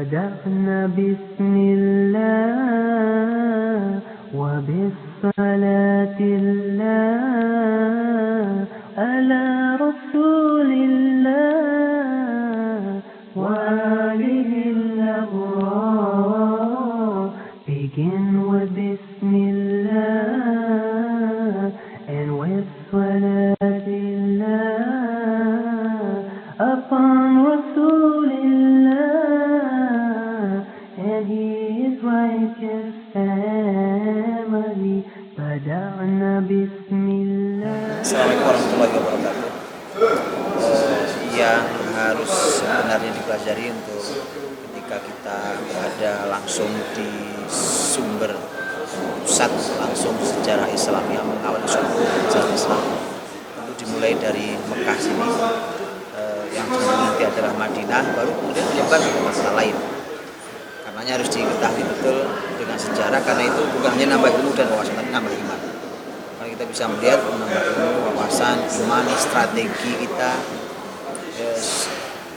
بدأنا بسم الله وبالصلاة الله على رسول الله وآله الأبرار. Begin with Bismillah and with Salatillah upon Rasulillah and his righteous family. Bada'na Bismillah. Assalamualaikum warahmatullahi wabarakatuh. Yang harus sebenarnya dipelajari untuk ketika kita berada langsung di sumber pusat langsung sejarah Islam yang mengawali sejarah Islam, itu dimulai dari Mekah sini, yang nanti adalah Madinah, baru kemudian menyebar ke masalah lain. Karenanya harus diketahui betul dengan sejarah, karena itu bukan hanya nambah ilmu dan wawasan, tapi nambah iman. Karena kita bisa melihat menambah ilmu, wawasan, iman, strategi kita.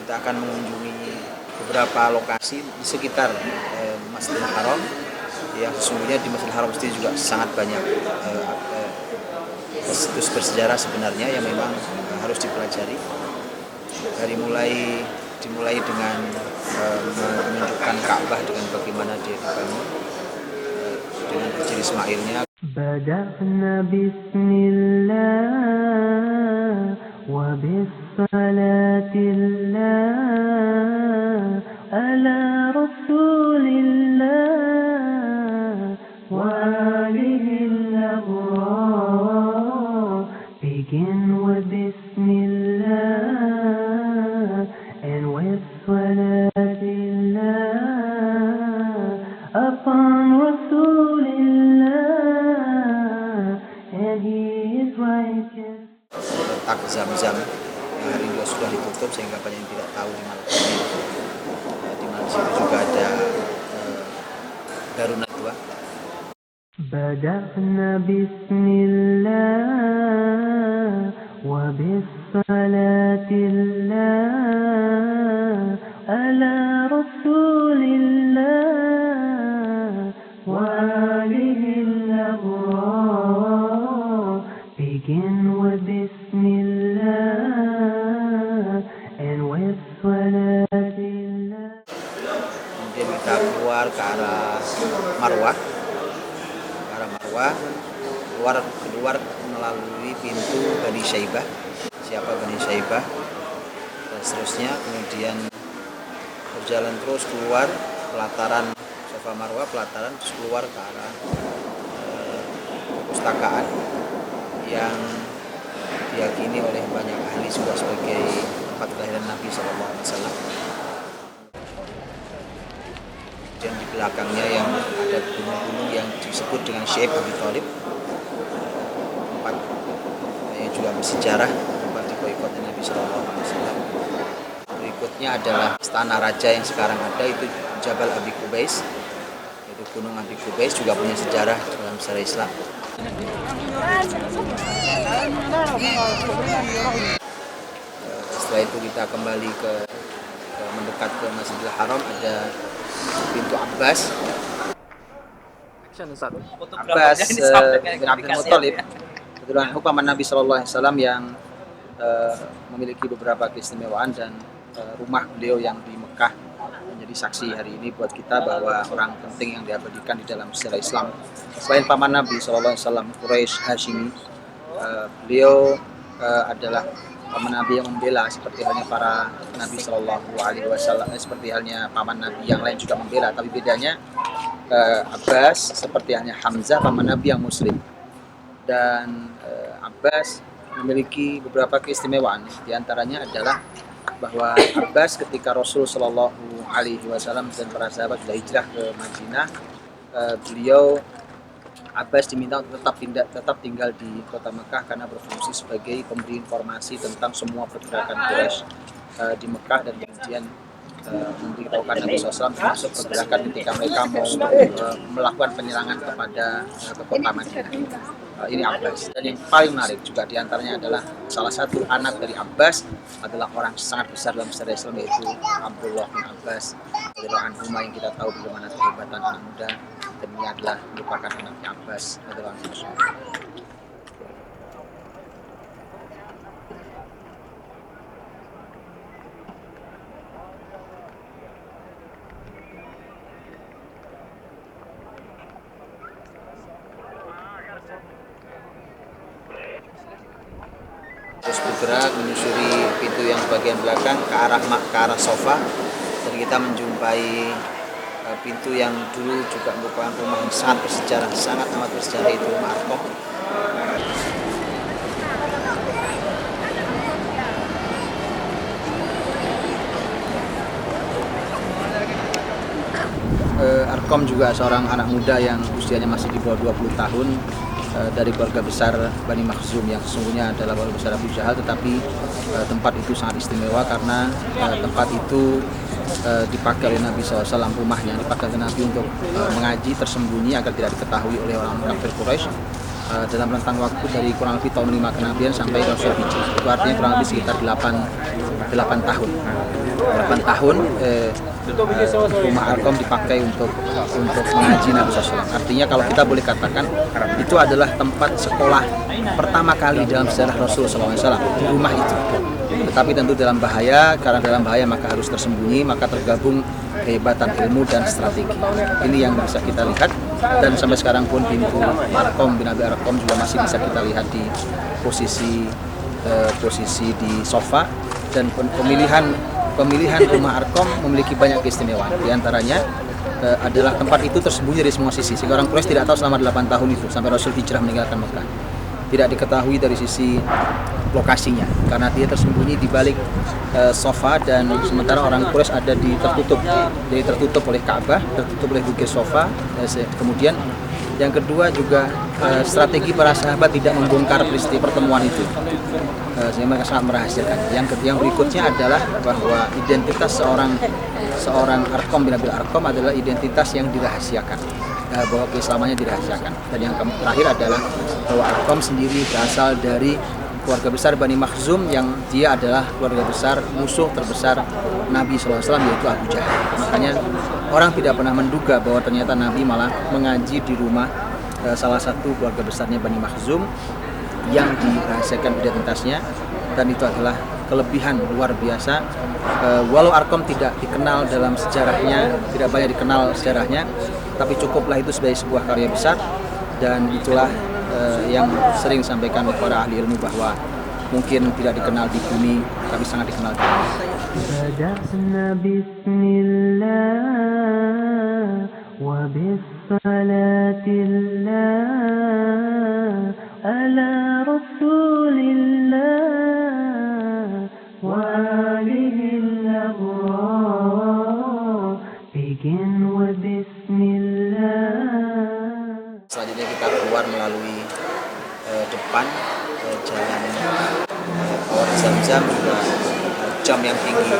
Kita akan mengunjungi beberapa lokasi di sekitar Masjidil Haram, yang sesungguhnya di Masjidil Haram sendiri juga sangat banyak situs bersejarah sebenarnya yang memang harus dipelajari. Dimulai dengan menunjukkan Ka'bah dengan bagaimana dia dibangun, dengan Hijri Ismailnya. Bada'na Bismillah wa bisalatillah ala Rasulillah wa alihi al-abrar. Begin with Bismillah and with Salatillah upon Rasulillah and his righteous. Letak Zam-Zam yang hari ini sudah ditutup sehingga banyak yang tidak tahu di mana. Di mana situ juga ada Darun Nadwa. Bada'na Bismillah wa bisalatillah ala Rasulillah wa alihi al-abrar. Begin with Bismillah and with Salatillah. Kemudian kita keluar ke arah Marwah. Keluar melalui pintu Bani Syaibah. Siapa Bani Syaibah? Dan seterusnya, kemudian berjalan terus keluar pelataran Safa Marwah, pelataran terus keluar ke arah perpustakaan yang diyakini oleh banyak ahli juga sebagai tempat kelahiran Nabi SAW. Dan di belakangnya yang ada gunung-gunung yang disebut dengan Syekh Abi Thalib, tempat yang juga bersejarah, tempat diboikotnya Nabi SAW. Berikutnya adalah istana raja yang sekarang ada, itu Jabal Abi Qubais, yaitu Gunung Abi Qubais, juga punya sejarah dalam sejarah Islam. Setelah itu kita kembali ke mendekat ke Masjidil Haram, ada pintu Abbas. Abbas bin Abdul Muthalib, keturunan paman Nabi SAW yang memiliki beberapa keistimewaan, dan rumah beliau yang di Mekah menjadi saksi hari ini buat kita bahwa orang penting yang diabadikan di dalam sejarah Islam. Selain paman Nabi SAW, Quraisy Hashimi, beliau adalah paman Nabi yang membela, seperti halnya para Nabi Shallallahu Alaihi Wasallam, seperti halnya paman Nabi yang lain juga membela. Tapi bedanya Abbas seperti halnya Hamzah, paman Nabi yang Muslim, dan Abbas memiliki beberapa keistimewaan. Di antaranya adalah bahwa Abbas ketika Rasul Shallallahu Alaihi Wasallam dan para sahabat sudah hijrah ke Madinah, Abbas diminta untuk tetap tinggal di kota Mekah karena berfungsi sebagai pemberi informasi tentang semua pergerakan Quraisy di Mekah, dan kemudian memberitahukan Nabi SAW, termasuk pergerakan ketika mereka mau melakukan penyerangan kepada ke kota Madinah. Ini Abbas. Dan yang paling menarik juga diantaranya adalah salah satu anak dari Abbas adalah orang sangat besar dalam sejarah Islam, yaitu Abdullah bin Abbas radhiyallahu anhu, yang kita tahu bagaimana kehebatan anak muda, dan ini adalah merupakan anaknya Abbas radhiyallahu anhu. Terus bergerak menyusuri pintu yang bagian belakang ke arah sofa, dan kita menjumpai pintu yang dulu juga merupakan rumah yang sangat bersejarah, sangat amat bersejarah, itu rumah Arkom. Arkom juga seorang anak muda yang usianya masih di bawah 20 tahun, dari keluarga besar Bani Makhzum yang sesungguhnya adalah keluarga besar Abu Jahal, tetapi tempat itu sangat istimewa karena tempat itu dipakai oleh Nabi SAW, rumahnya dipakai oleh Nabi untuk mengaji tersembunyi agar tidak diketahui oleh orang kafir Quraisy dalam rentang waktu dari kurang lebih tahun 5 kenabian sampai Rasul Hijrah. Itu artinya kurang lebih sekitar 8 tahun. 8 tahun rumah Arkom dipakai untuk mengaji Nabi SAW. Artinya kalau kita boleh katakan itu adalah tempat sekolah pertama kali dalam sejarah Rasul SAW, di rumah itu. Tetapi tentu dalam bahaya, karena dalam bahaya maka harus tersembunyi, maka tergabung kehebatan ilmu dan strategi. Ini yang bisa kita lihat, dan sampai sekarang pun pintu Arkom bin Abi Arkom juga masih bisa kita lihat di posisi di sofa. Dan pemilihan rumah Arkom memiliki banyak keistimewaan. Di antaranya adalah tempat itu tersembunyi dari semua sisi, sehingga orang Quraisy tidak tahu selama 8 tahun itu sampai Rasul hijrah meninggalkan Mekah. Tidak diketahui dari sisi lokasinya karena dia tersembunyi di balik sofa, dan sementara orang Quraisy ada tertutup oleh Ka'bah, tertutup oleh bukit sofa. Kemudian yang kedua juga strategi para sahabat tidak membongkar peristiwa pertemuan itu, sehingga mereka sangat merahasiakan. Yang berikutnya adalah bahwa identitas seorang Arkom bin Abil Arkom adalah identitas yang dirahasiakan, bahwa keislamannya dirahasiakan. Dan yang terakhir adalah bahwa Arkom sendiri berasal dari keluarga besar Bani Makhzum, yang dia adalah keluarga besar musuh terbesar Nabi SAW, yaitu Abu Jahal. Makanya orang tidak pernah menduga bahwa ternyata Nabi malah mengaji di rumah salah satu keluarga besarnya Bani Makhzum yang dirahasiakan identitasnya, dan itu adalah kelebihan luar biasa. Walau Arkom tidak dikenal dalam sejarahnya, tidak banyak dikenal sejarahnya, tapi cukuplah itu sebagai sebuah karya besar. Dan itulah yang sering disampaikan oleh para ahli ilmu, bahwa mungkin tidak dikenal di bumi tapi sangat dikenal di bumi. بدأنا بسم الله وبالصلاة الله على رسول الله وآله الأبرار. Begin with Bismillah. Selanjutnya kita keluar melalui depan jalan Kawat Zamzam, juga jam yang tinggi itu.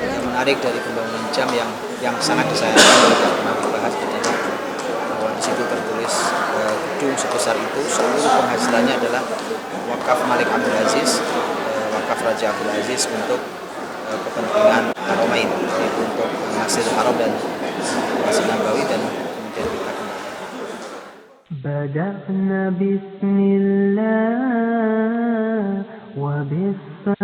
Dan yang menarik dari pembangunan jam yang sangat disayangkan, tidak pernah dibahas, adalah bahwa di situ tertulis gedung sebesar itu seluruh penghasilannya adalah wakaf Malik Abdul Aziz, wakaf Raja Abdul Aziz untuk kepentingan Haramain, yaitu untuk Masjid Haram dan Masjid Nabawi. Dan kemudian kita kembali. بدأنا بسم الله وبالصلاة